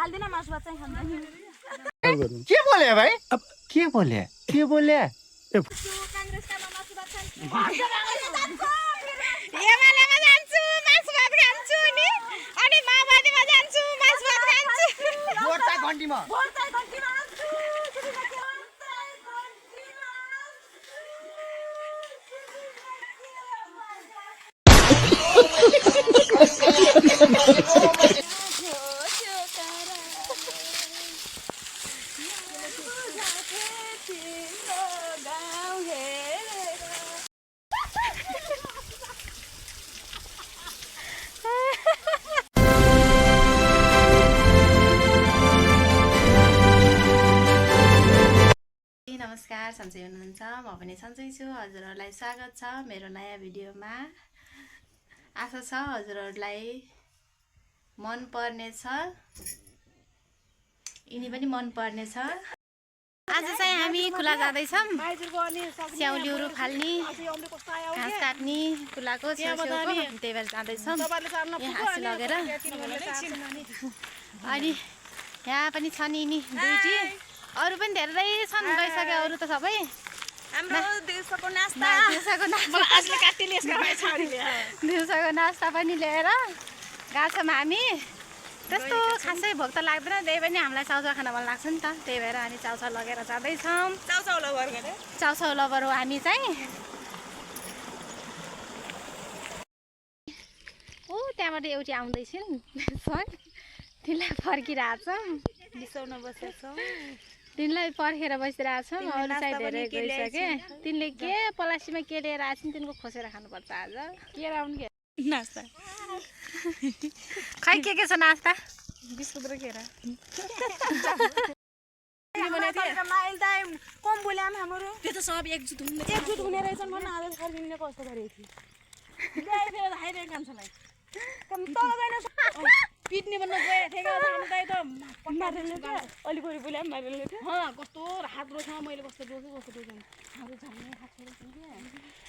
हाल्दिन मासु भात चाहिँ खाँदैन के बोले भाइ के बोले कांग्रेसका मासु भात खान्छ एमालेमा जान्छु मासु भात खान्छु नि अनि माओवादीमा जान्छु मासु भात खान्छु बोर्ता घण्टीमा नमस्कार सन्चै हुनुहुन्छ म पनि सन्चै छु हजुरहरूलाई स्वागत छ मेरो नयाँ भिडियोमा आशा छ हजुरहरूलाई मन पर्नेछ यिनी पनि मन पर्नेछ आज चाहिँ हामी खुला जाँदैछौँ स्याउलीहरू फाल्ने घाँस काट्ने खुलाको छेउछेउको त्यही भएर जाँदैछौँ हाँसी लगेर अनि यहाँ पनि छन् यिनी दुईटी अरू पनि धेरै छन् गइसक्यो अरू त सबै हाम्रो दिउँसोको नास्ता दिउँसोको नास्ता पनि लिएर गएको छौँ हामी त्यस्तो खासै भोक त लाग्दैन त्यही पनि हामीलाई चाउचाउ खान मन लाग्छ नि त त्यही भएर हामी चाउचाउ लगेर जाँदैछौँ चाउचाउ लभर हो हामी चाहिँ ओ त्यहाँबाट एउटी आउँदैछन् तिनलाई फर्किरहेछौँ बिसाउन बसेछौँ तिनलाई पर्खेर बसिरहेछौँ अरू चाहिँ धेरै गइसके तिनले के पलासीमा के लिएर आएछन् तिनको खोसेर खानुपर्छ आज के आउनु के नास्ता खै के छ नास्ता बिस्कुट र केरा माइल त कम बोल्याम हाम्रो त्यो त सब एकजुट हुने रहेछन् भन्न आज फर्किने कस्तो गरेको थियो काम छ पिट्ने बन्न गएको थिएँ त मारेले त अलिक वरि बोल्या मारेले थियो कस्तो हात रोक्छ मैले कस्तो रोक्छु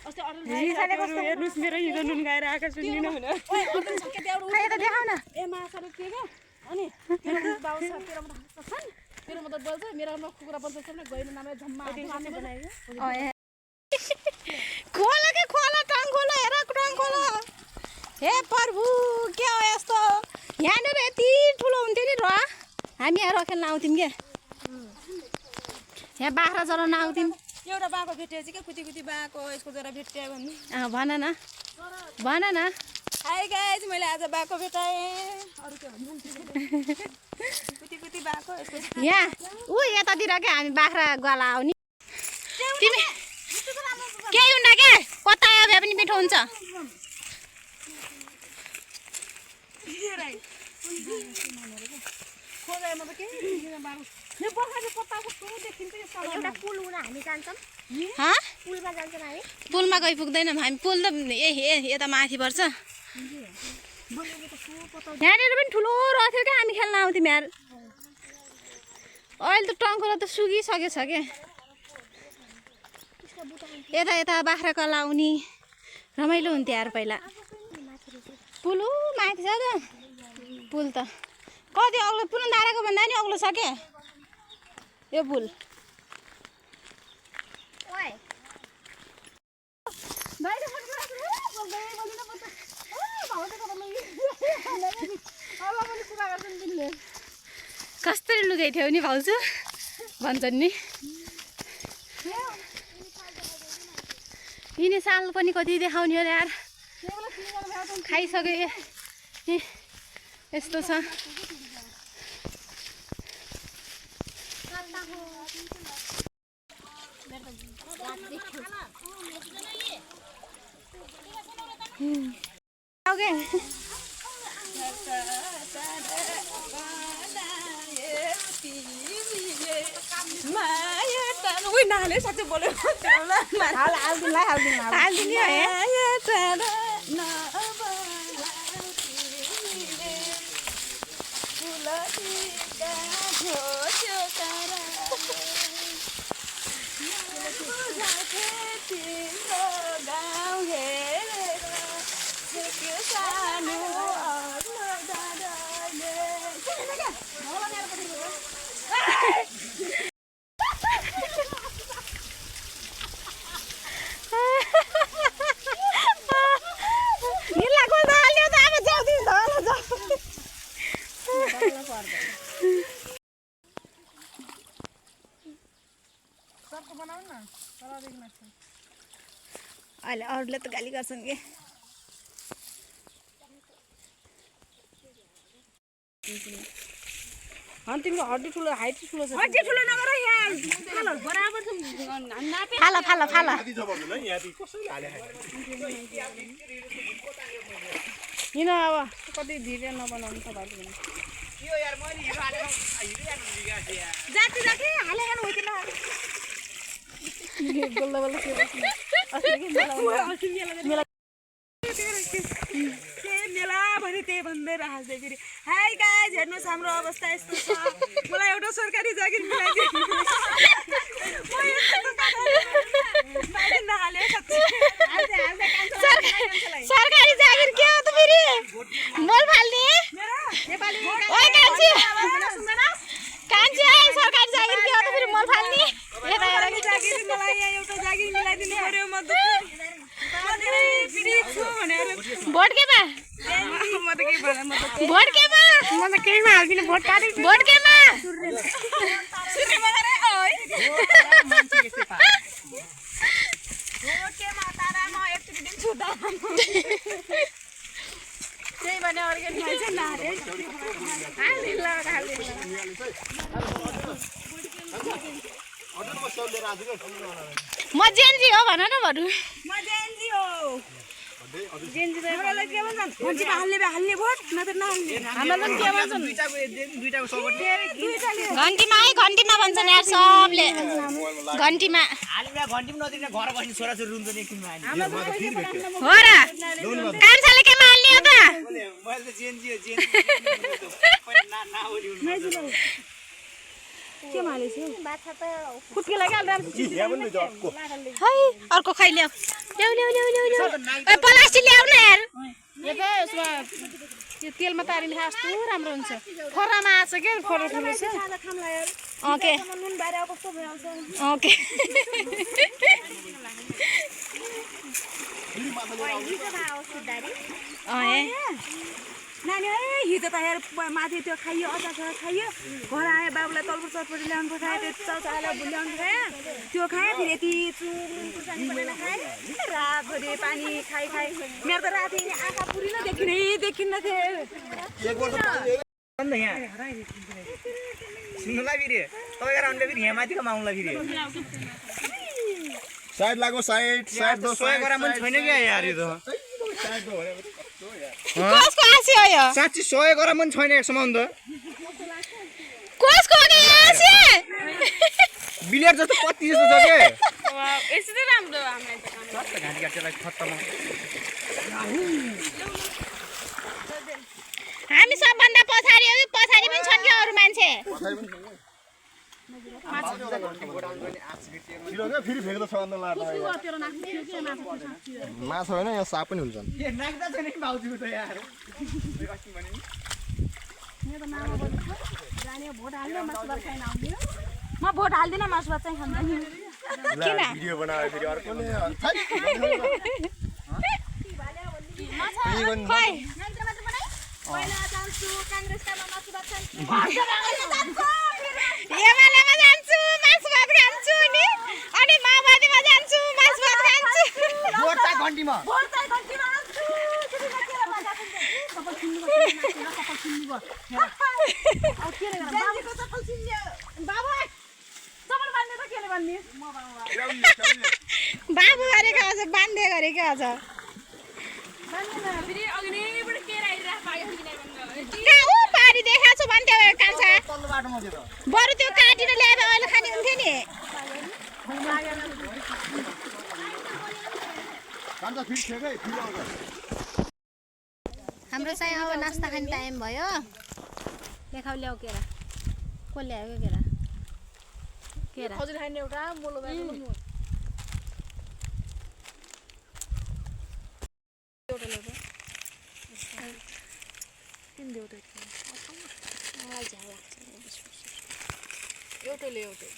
अस्ति हेर्नुहोस् मेरो हिजो नुन गाएर आएको सुन्दिनँ भने देखाउ न ए माछा रोक्थेँ क्या अनि तेरो म त बोल्छ मेरो कुखुरा बोल्छ गहिरो नामले झम्मा बनायो खोला के खोला टङ खोला हेर टङ खोला हे प्रभु के हो यस्तो यहाँनिर यति ठुलो हुन्थ्यो नि र हामी यहाँ रखेर आउँथ्यौँ क्या यहाँ बाख्रा चलाउन आउँथ्यौँ एउटा बाको भेटिएछ क्या कुती बाको यसको जरा भेट्यो भन्ने भन न हाई गाइज मैले आज बाको भेटाएँ अरू के कुती बाको यहाँ ऊ यतातिर क्या हामी बाख्रा ग्वाला आउने तिमी केही हुन्न क्या कता भए पनि मिठो हुन्छ पुलमा गइ पुग्दैनौँ हामी पुल त यता माथि पर्छ यहाँनिर पनि ठुलो रह्यो क्या हामी खेल्न आउँथ्यौँ यार अहिले त टङ्कोला त सुकिसकेछ क्या यता बाख्राको लाउने रमाइलो हुन्थ्यो यार पहिला पुल माथि छ त पुल त कति अग्लो पुल धाराको भन्दा नि अग्लो छ क्या यो पुल कसरी लुगाइथ्यौ नि भाउजू भन्छन् नि यिनी साल पनि कति देखाउने हो यार खाइसक्यो यस्तो छ नाले साँच्चै बोल्यो अहिले अरूले त गाली गर्छन् कि तिम्रो हड्डी ठुलो हाइट ठुलो छ हड्डी ठुलो नगर यहाँ बराबर छ नापे फाला फाला फाला किन अब कति धिरे नबनाउनु त भाइ यो यार मैले हिरो हालेको हिरो यार बिगाड्थे यार जाति जाति हाले खानु होइतिन बल्ल बल्ल के असले के मेला मेला भने त्यही भन्दै राख्दै फेरि हाई गाइज हेर्नुहोस् हाम्रो अवस्था यस्तो छ मलाई एउटा सरकारी जागिर मिलाइदिनु सरकारी जागिर के हो त फेरि मोल फाल्ने ओइ कान्छी कान्छी सरकारी जागिर के हो त फेरि मोल फाल्ने जागिर मलाई यहाँ एउटा जागिर मिलाइदिनु पर्यो म भोट केमा भोट केमा म त केहीमा हाल्दिनँ भोट काटे भोट केमा त्यही भने अर्ग्यानिक म जेन्जी हो भन न बरु म जेन्जी हो जेन्जी त मलाई के भन्छन् मान्छे हाल्ने भोट नत्र नहाल्ने हामीलाई के भन्छन् दुईटाको सपोर्ट घन्टीमा है घन्टीमा भन्छन् यार सबले घन्टीमा हालिमा घन्टी पनि नदिने घर बस्ने छोराछोरी रुन्छ नि किन हाल्ने हो र कान्छाले केमा हाल्ने हो त मैले त जेन्जी हो जेन्जी ना ओली हुनु के मालेछ फुटके लागि राम्रो है अर्को खै ल्याऊ ल्याऊ ल्याऊ ल्याऊ ल्याऊ ल्याऊ ए प्लास्टिक ल्याउ न यार यो त यसमा यो तेलमा तारिने कस्तो राम्रो हुन्छ फरामा आछ के फरा ठुलो छ ओके नुन बारे कस्तो भइहाल्छ ओके नानी हिजो त हेर माथि त्यो खाइयो अचार खाइयो घर आयो बाबुलाई तलपुर चटपटी ल्याउनु पठायो त्यो चाउचालाई ल्याउनु खायो त्यो खाएँ फेरि यति चुरुङ खुर्सानी बनाएर खाएँ रातभरि पानी खाइ मेरो त राति आँखा पुरी नै देखिन्न थिएँ सुन्नुलाई फेरि तपाईँ राउन्डले फेरि यहाँ माथिको माउनुलाई फेरि साइड लागो साइड दो सोया गरा मन छैन क्या यार यो त कसको आसी हो यो साँच्ची सोया गरा मन छैन एक सम्बन्ध कसको हो के आसी बिलियर जस्तो पत्ती जस्तो छ के यस्तो त राम्रो हामीलाई त घाँटी काटेलाई खत्तम हामी सबभन्दा पछाडि हो कि पछाडि पनि छन् कि अरू मान्छे फेरि फेरि छ अन्त माछा होइन यहाँ साप पनि हुन्छन् नाग्दा छैन कि भाउजूको त यार म भोट हाल्दिनँ मासु भात चाहिँ खाँदैन भिडियो बनायो फेरि अर्कोले खै एमालेमा जान्छु मासु भात खान्छु नि अनि माओवादीमा जान्छु मासु भात खान्छु भोट चाहिँ घन्टीमा बाबु गरेको आज बान्धे गरेको आज पारी देखाएको छु भने त्यो कान्छा बरु त्यो काटेर ल्याएर अहिले खाने हुन्थ्यो नि हाम्रो चाहिँ अब नास्ता खाने टाइम भयो देखाउ ल्याऊ केरा को ल्यायो केरा केरा खजुर खाने एउटा मोलो एउटैले एउटै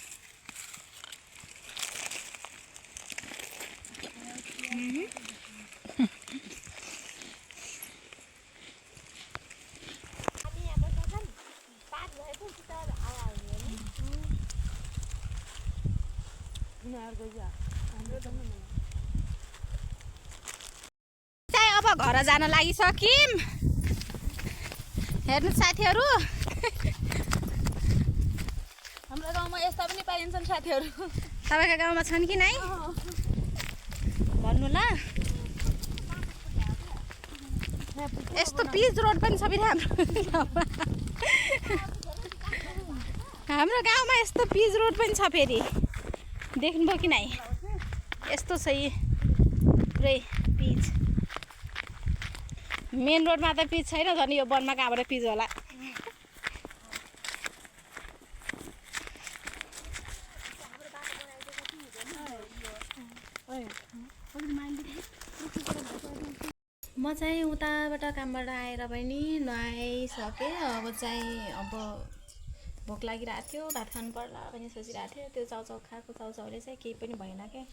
चाहिँ अब घर जान लागिसक्यौँ हेर्नु साथीहरू हाम्रो गाउँमा यस्ता पनि पाइन्छन् साथीहरू तपाईँको गाउँमा छन् कि नै भन्नु ल यस्तो पिच रोड पनि छ फेरि हाम्रो गाउँमा यस्तो पिच रोड पनि छ फेरि देख्नुभयो कि नै यस्तो छ यी पुरै पिच मेन रोडमा त पिच छैन झन् यो वनमा कहाँबाट पिच होला म चाहिँ उताबाट कामबाट आएर पनि नुहाइसकेँ अब भोक लागिरहेको थियो भात खानु पर्ला पनि सोचिरहेको थियो त्यो चाउचाउ खाएको चाउचाउले चाहिँ केही पनि भएन क्या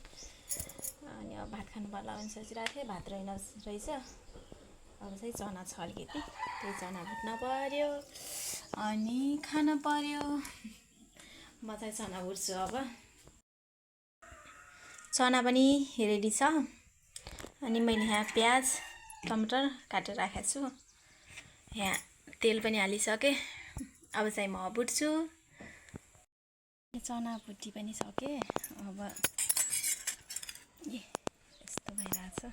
अनि अब भात खानु पर्ला पनि सोचिरहेको थिएँ भात रहेन रहेछ अब चाहिँ चना छ अलिकति त्यही चना भुट्न पर्यो अनि खान पर्यो म चाहिँ चना भुट्छु अब चना पनि रेडी छ अनि मैले यहाँ प्याज टमाटर काटेर राखेको छु यहाँ तेल पनि हालिसकेँ अब चाहिँ म भुट्छु चना भुटी पनि सकेँ अब यस्तो भइरहेछ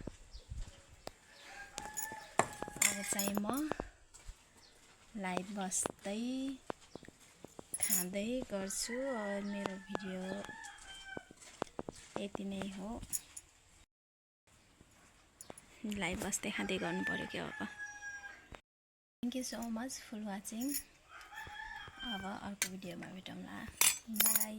अब चाहिँ म लाइभ बस्दै खाँदै गर्छु और मेरो भिडियो यति नै हो लाइभ बस्दै खाँदै गर्नु पर्यो क्या अब thank you so much for watching अब अर्को भिडियोमा भेटौँला बाई